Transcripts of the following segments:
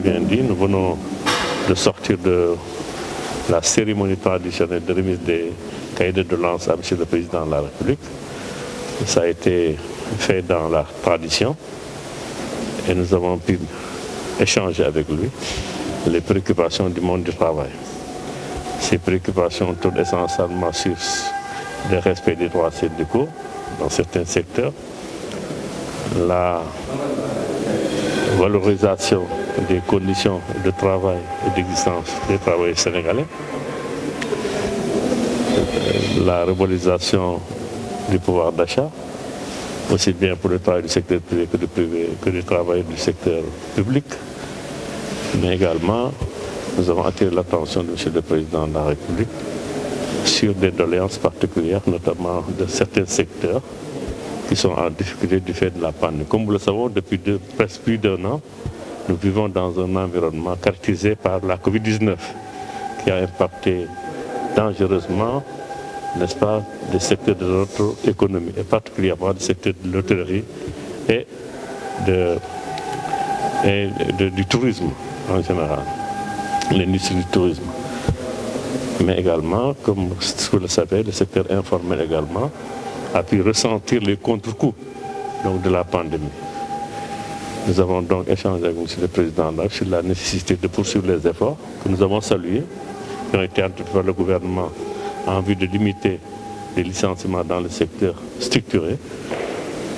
bien dit, nous venons de sortir de la cérémonie traditionnelle de remise des cahiers de doléances à M. le Président de la République. Ça a été fait dans la tradition et nous avons pu échanger avec lui les préoccupations du monde du travail. Ces préoccupations tournent essentiellement sur le respect des droits syndicaux dans certains secteurs, la valorisation des conditions de travail et d'existence des travailleurs sénégalais, la revalorisation du pouvoir d'achat, aussi bien pour le travail du secteur privé que du travail du secteur public, mais également nous avons attiré l'attention de M. le Président de la République sur des doléances particulières, notamment de certains secteurs qui sont en difficulté du fait de la pandémie. Comme vous le savez, depuis presque plus d'un an, nous vivons dans un environnement caractérisé par la Covid-19 qui a impacté dangereusement, n'est-ce pas, des secteurs de notre économie, et particulièrement le secteur de l'hôtellerie et du tourisme en général, l'industrie du tourisme. Mais également, comme vous le savez, le secteur informel également a pu ressentir les contre-coups de la pandémie. Nous avons donc échangé avec M. le Président sur la nécessité de poursuivre les efforts que nous avons salués, qui ont été entrepris par le gouvernement en vue de limiter les licenciements dans le secteur structuré,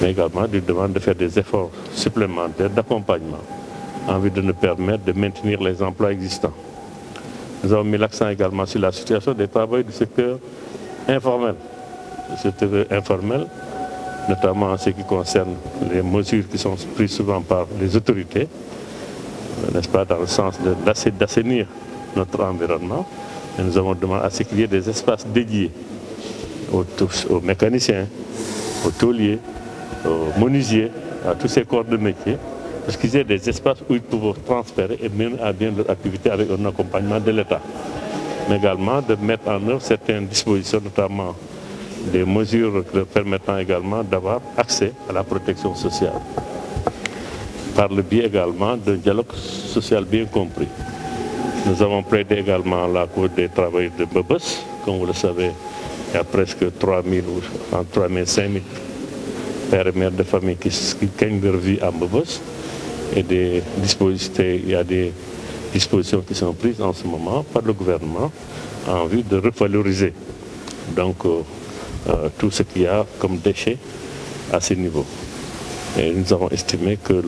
mais également lui demande de faire des efforts supplémentaires d'accompagnement en vue de nous permettre de maintenir les emplois existants. Nous avons mis l'accent également sur la situation des travailleurs du secteur informel. Le secteur informel, notamment en ce qui concerne les mesures qui sont prises souvent par les autorités, n'est-ce pas, dans le sens d'assainir notre environnement. Et nous avons demandé à ce qu'il y ait des espaces dédiés aux mécaniciens, aux tôliers, aux menuisiers, à tous ces corps de métier, parce qu'ils aient des espaces où ils peuvent transférer et mener à bien leur activité avec un accompagnement de l'État. Mais également de mettre en œuvre certaines dispositions, notamment des mesures leur permettant également d'avoir accès à la protection sociale, par le biais également d'un dialogue social bien compris. Nous avons plaidé également la cause des travailleurs de Mbebes. Comme vous le savez, il y a presque 3 000 ou entre 3 000 et 5 000 pères et mères de famille qui gagnent leur vie à Mbebes. Et il y a des dispositions qui sont prises en ce moment par le gouvernement en vue de revaloriser donc, tout ce qu'il y a comme déchets à ce niveau. Et nous avons estimé que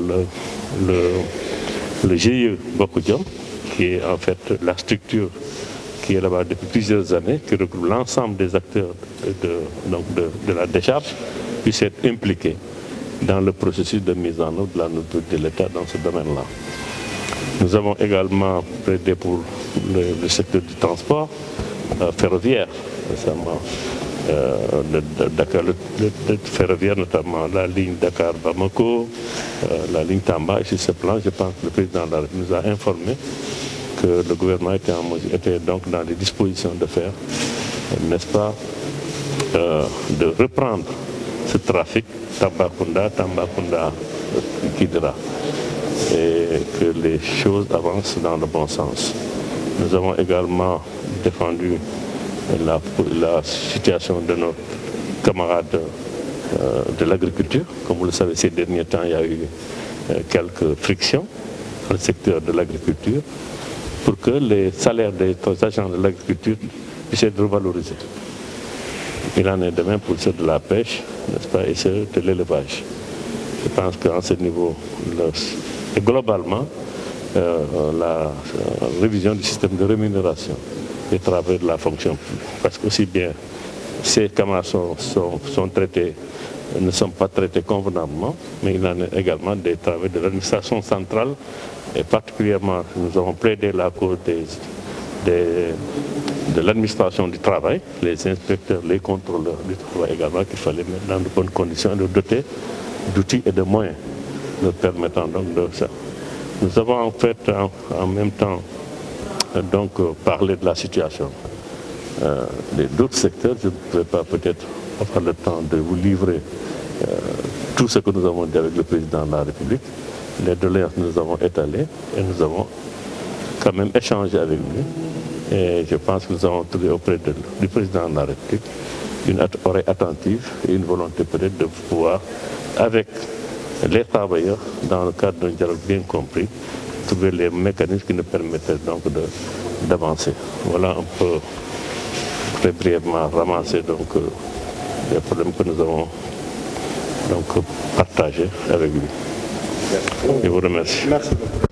le GIE Bokoudiam, qui est en fait la structure qui est là-bas depuis plusieurs années, qui regroupe l'ensemble des acteurs de la décharge, puisse être impliqué dans le processus de mise en œuvre de la nouveauté de l'État dans ce domaine-là. Nous avons également plaidé pour le secteur du transport ferroviaire, récemment, le ferroviaire, notamment la ligne Dakar-Bamako, la ligne Tamba. Et sur ce plan, je pense que le président de la République nous a informé que le gouvernement était donc dans les dispositions de faire, n'est-ce pas, de reprendre ce trafic Tambacounda, Kidira, et que les choses avancent dans le bon sens. Nous avons également défendu la situation de nos camarades de l'agriculture. Comme vous le savez, ces derniers temps, il y a eu quelques frictions dans le secteur de l'agriculture pour que les salaires des agents de l'agriculture puissent être revalorisés. Il en est de même pour ceux de la pêche, n'est-ce pas, et ceux de l'élevage. Je pense qu'à ce niveau, et globalement, la révision du système de rémunération des travailleurs de la fonction publique, parce qu'aussi bien ces camarades sont traités, ne sont pas traités convenablement, mais il en est également des travailleurs de l'administration centrale, et particulièrement, nous avons plaidé la cause de l'administration du travail, les inspecteurs, les contrôleurs du travail également, qu'il fallait mettre dans de bonnes conditions, de doter d'outils et de moyens leur permettant donc de ça. Nous avons en fait en même temps donc parlé de la situation d'autres secteurs. Je ne pouvais pas peut-être avoir le temps de vous livrer tout ce que nous avons dit avec le président de la République, les doléances que nous avons étalées et nous avons quand même échangé avec lui. Et je pense que nous avons trouvé auprès du président de la République une oreille attentive et une volonté peut-être de pouvoir, avec les travailleurs, dans le cadre d'un dialogue bien compris, trouver les mécanismes qui nous permettraient donc d'avancer. Voilà un peu, très brièvement, ramasser donc, les problèmes que nous avons donc, partagés avec lui. Je vous remercie. Merci beaucoup.